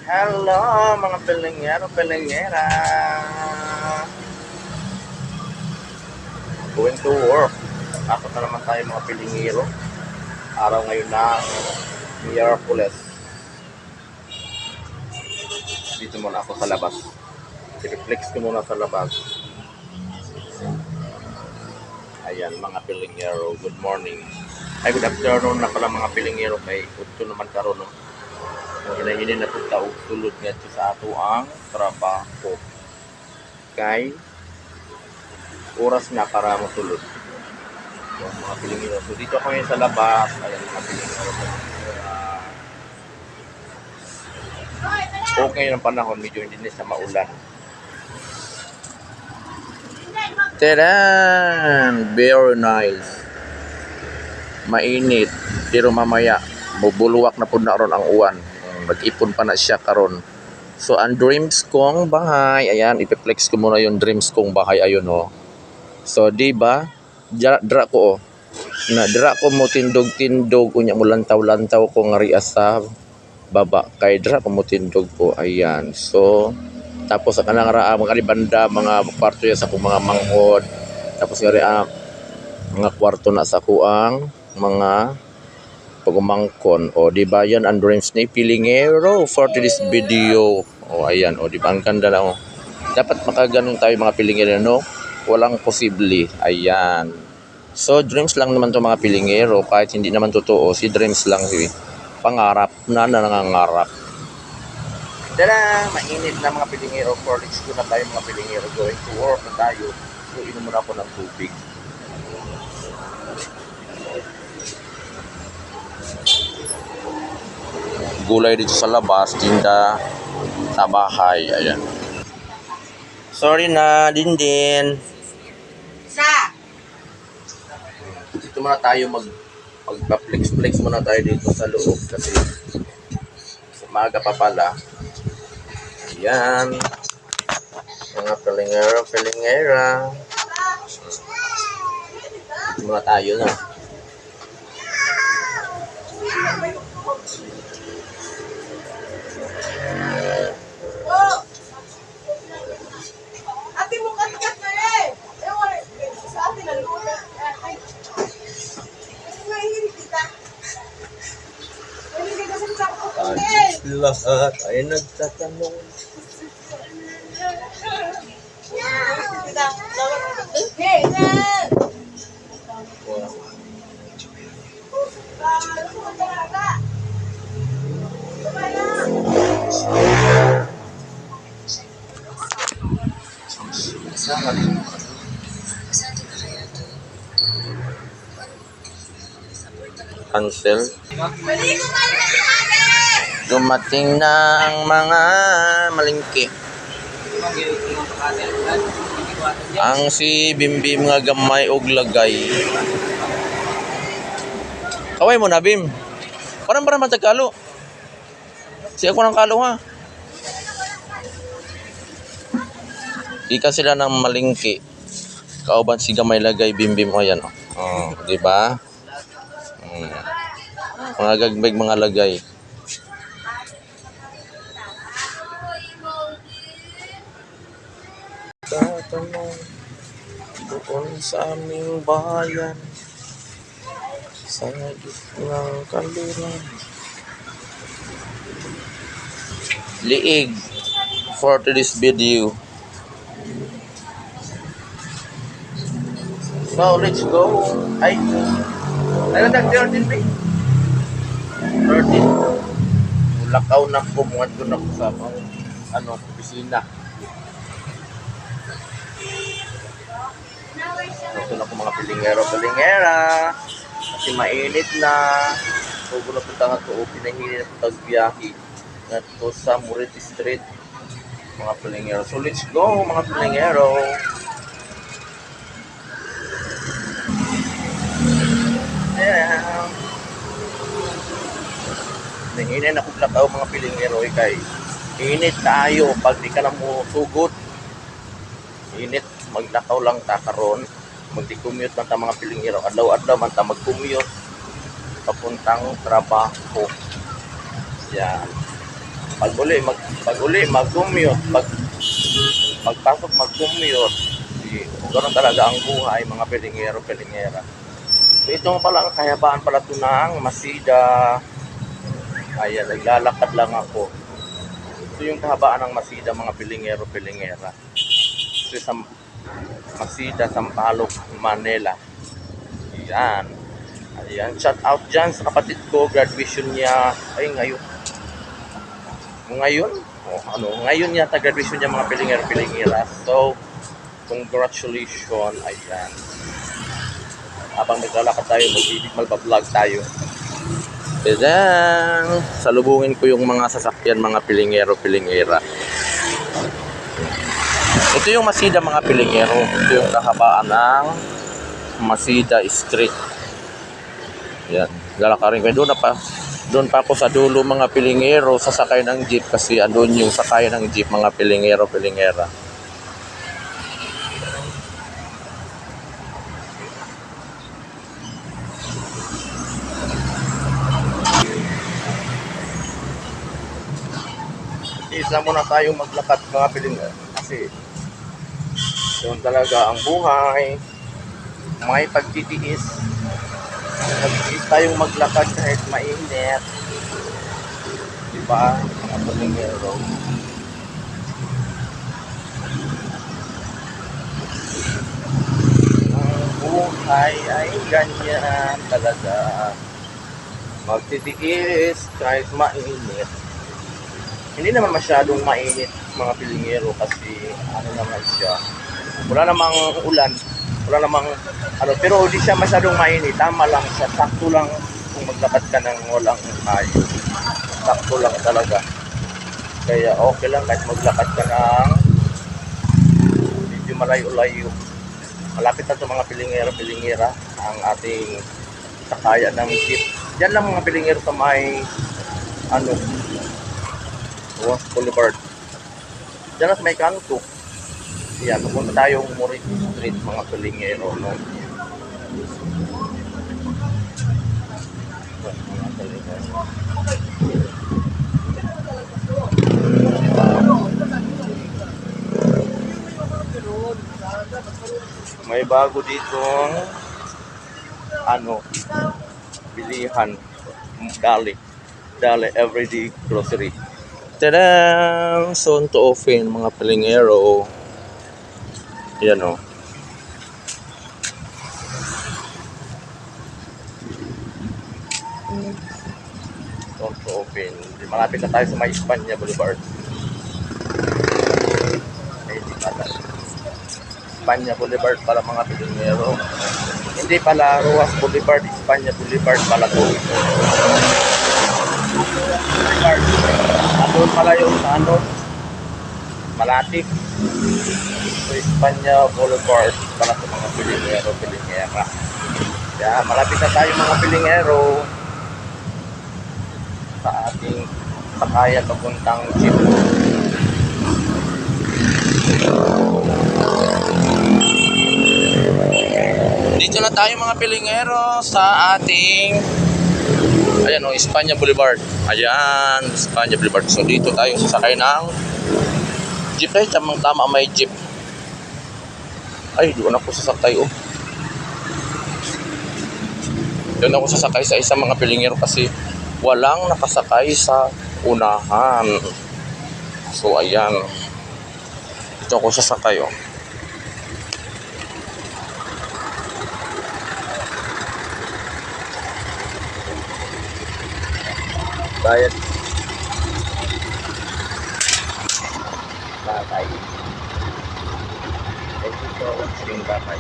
Hello mga pelengero, pelengera. Going to work. Ako na naman tayo mga pelengero. Araw ngayon ng Miyerkules. Dito muna ako sa labas. I-reflex ko muna sa labas. Ayan mga pelengero, good morning. Ay, good afternoon na pala mga pelengero. Kay Utso naman karon no. Hinahinay na itong taog sulod nga sa ato ang trabaho. Kay oras na para matulog. So, mga Pilipino. So, dito ako ngayon sa labas. Ayan, mga Pilipino. Okay ng panahon. Medyo hindi na sa maulan. Tadaan! Very nice. Mainit. Pero mamaya, bubuluwak na po na ron ang uwan. Mag-ipon pa na siya karon. So, ang dreams kong bahay. Ayan, ipiplex ko muna yung dreams kong bahay. Ayun, oh. So, diba? Dra ko, oh. Na dira ko mo tindog-tindog unya mo lantaw-lantaw ko nga riya sa baba kay dira ko mo tindog po. Ayan, so tapos sa kanang raa mga banda mga kwarto ya sa akong mga manghod, tapos nga raa mga kwarto na sa kuang mga pagumangkon. O di ba yan ang dreams ni Pilingero for this video. O ayan, o di ba ang ganda na, o dapat makaganon tayo mga Pilingero, no? Walang posible. Ayan. So, dreams lang naman to mga Pilingero. Kahit hindi naman totoo, si dreams lang. Pangarap na nangangarap. Tara, mainit na mga Pilingero. College ko na tayo mga Pilingero. Going to work na tayo. So, inom muna ako ng tubig. Gulay dito sa labas, tinda sa bahay. Ayan. Sorry na, Dindin. Dito muna tayo magpa-flex muna tayo dito sa loob kasi umaga pa pala. Ayan. Mga pelingera. Dito muna tayo na. Ate mo kat na eh. Sa atin na luna. Ay. Ngayon kita. Hindi ka sa Lahat ay nagtatanong. Cancel. Dumating na ang mga malingki. Ang si Bimbim nga gamay og lagay. Kaway mo na, Bim. Parang matagkalo. Si ako ng kalo, ha. Ika sila ng malingki. Kauban si gamay lagay Bimbim, o yan, o. Oh, di ba? Mga gagbig mga lagay. Tatanong doon sa aming bayan sa gitnang kanluran. Liig for this video. So let's go. Ay, ayun na 13 ba? 13. Mulakaw na po, mga doon ako sa opisina. Ito na po mga Pilingera. Kasi mainit na. So, na po tanga to. Pinahili na po tagbiyahe. Na to sa Murit Street. Mga Pilingero. So, let's go mga Pilingero. Ayan. Nanginay na kong lakaw mga Pilingero. Kay init tayo. Pag di ka na mo sugod. Init. Maglakaw lang ta karon. Magdi-commute man ta mga Pilingero. Adlaw-adlaw man ta mag-commute papuntang trabaho. Yan. Pag uli mag-commute, pagpasok mag-commute. Ganoon talaga ang buhay, mga pilingero-pilingera. So ito pala ang kahabaan pala ito ng Masida. Ayan, naglalakad lang ako. Ito yung kahabaan ng Masida, mga pilingero-pilingera. Ito sa Masida, Sampaloc, Manila. Ayan. Ayan, shout out dyan sa kapatid ko, graduation niya, ay ngayon yata graduation niya, mga pilingero-pilingera. So, congratulations, ayan. Habang naglalakad tayo, magbablog tayo. Ayan, salubungin ko yung mga sasakyan, mga pilingero-pilingera. Ito yung Masida, mga pilingero. Ito yung kahabaan ng Masida Street. Ayan, lalakarin ko. Doon pa ako sa dulo, mga pilingero, sasakay ng jeep kasi andun yung sakay ng jeep, mga pilingero-pilingera. Isa muna tayong maglakad, mga pilingero, kasi doon talaga ang buhay, may pagtitiis. Pagtitiis tayong maglakad kahit mainit, diba, mga pilingero? Ang buhay ay ganyan talaga, magtitiis kahit mainit. Hindi naman masyadong mainit, mga pilingero, kasi ano naman siya, wala namang ulan, wala namang pero hindi siya masyadong mainit, tama lang siya, sakto lang kung maglakad ka ng walang tayo, sakto lang talaga. Kaya okay lang kahit maglakad ka ng medyo malayo-layo. Malapit na ito, mga pilingero-pilingera, ang ating sakayan ng jeep. Diyan lang, mga pilingero, sa may Roas Boulevard. Diyan na sa may kanto. Yan, pupunta tayong Murit Street, mga pilingero, no? Mga pilingero. May bago ditong bilihan, Dali everyday grocery. Tadam! Soon to open, mga pilingero. Yan o. Soon to open. Malapit na tayo sa may Espanya Boulevard. Espanya Boulevard pala, mga pilingero. Hindi pala Roas Boulevard, Espanya Boulevard pala to. Andun pala yung Malatik. So, Espanya Boulevard pala sa mga pilingero-pilingera. Kaya malapit na tayo, mga pilingero, sa ating sakayan papuntang jeep. Dito na tayo, mga pilingero, sa ating Espanya Boulevard. Ayan, Espanya Boulevard. So dito tayo sasakay ng jeep. Ay, tamang-tama may jeep. Ay, doon ako sasakay, oh. Doon ako sasakay sa isang, mga pilingero, kasi walang nakasakay sa unahan. So ayan, dito ako sasakay, oh. Bayad. Batay. Thank you for watching, Batay.